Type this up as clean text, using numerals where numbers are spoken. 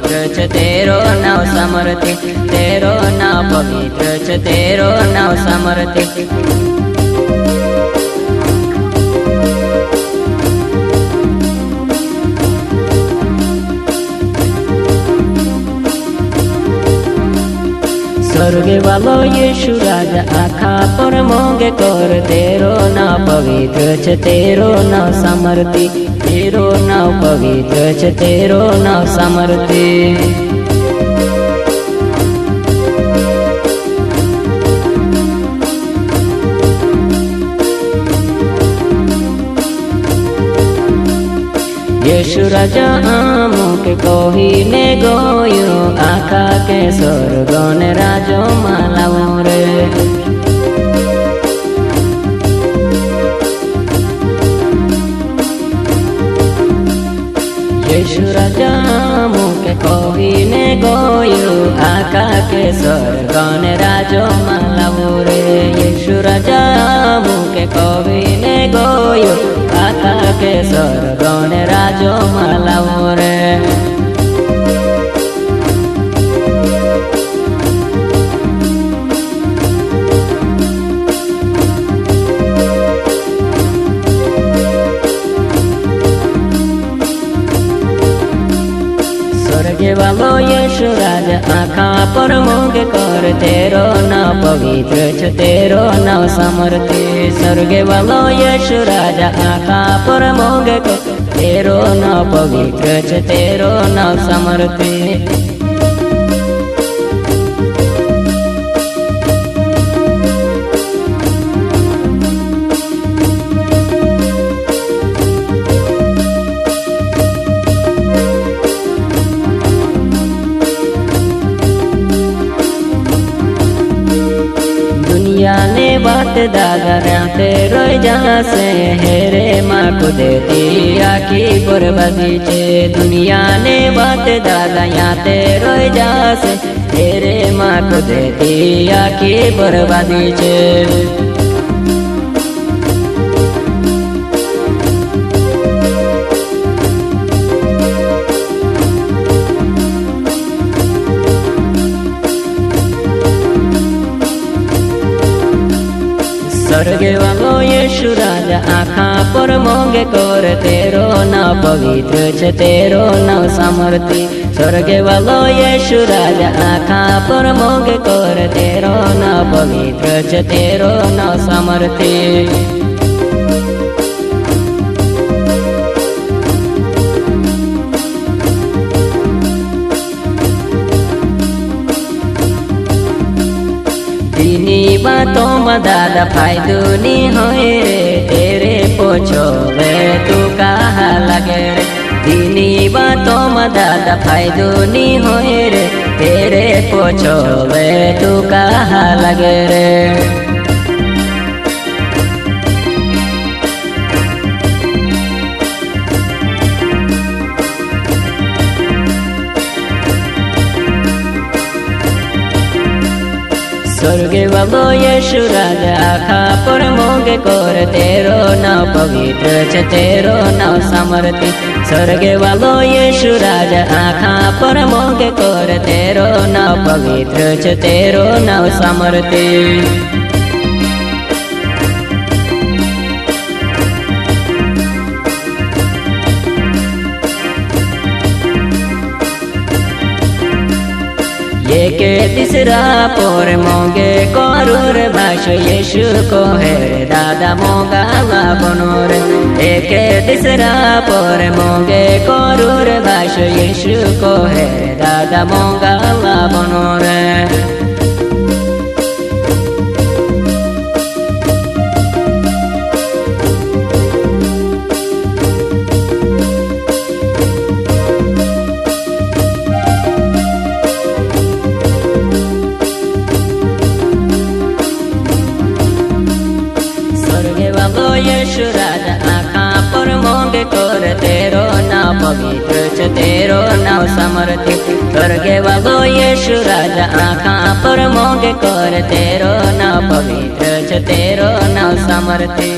पवित्र छ तेरो नाव समर्थी, तेरो नाव पवित्र छ तेरो नाव समर्थी। स्वर्गे वालो यीशु राजा आखा पर मोंगे कर, तेरो नाव पवित्र छ तेरो नाव समर्थी, तेरो नाव पवित्र छ तेरो नाव समर्थी। यीशु राजा आमुक कहीने गयो, आखा के स्वर्गन राजो मालाओ रे। यीशु राजा आमुक कहीने गयो, आखा के स्वर्गन राजो मालाओ रे। यीशु राजा आमुक कहीने गयो, आखा के स्वर्गन राजो मालाओ रे। स्वर्गे वालो यीशु राजा आखा पर मोंगे कर, तेरो नाव पवित्र छ तेरो नाव समर्थी। स्वर्गे वालो यीशु राजा आखा पर मोंगे कर, तेरो नाव पवित्र छ तेरो नाव समर्थी। दुनिया ने बात दादा राते रोई जासे, हेरे माँ को देती आखी बर्बादी छे। दुनिया ने बात दादा याते रोई जासे, हेरे माँ को देती आखी बर्बादी छे। स्वर्गे वालो यीशु राजा आखा पर मोंगे कर, तेरो नाव पवित्र छ तेरो नाव समर्थी। स्वर्गे वालो यीशु राजा आखा पर मोंगे कर, तेरो नाव पवित्र छ तेरो नाव समर्थी। दीनी बातों में दादा फायदो नहीं होए रे, तेरे पोछो वे तू कहा लगे रे। दीनी बातों में दादा फायदो नहीं होए रे, तेरे पोछो वे तू कहा लगे रे। स्वर्गे वालो यीशु राजा आखा पर मोंगे कर, तेरो नाव पवित्र छ तेरो नाव समर्थी। स्वर्गे वालो यीशु राजा आखा पर मोंगे कर, तेरो नाव पवित्र छ तेरो नाव समर्थी। एक तीसरा पोर मोंगे करूर भाषो, यीशु को है दादा मोंगा बनोर। एक तीसरा पोर मोंगे करूर भाषो, यीशु को है दादा मोंगा बनोर। यीशु राजा आखा पर मोंगे कर, तेरो नाव पवित्र छ तेरो नाव समर्थी। स्वर्गे वालो यीशु राजा आखा पर मोंगे कर, तेरो नाव पवित्र छ तेरो नाव समर्थी।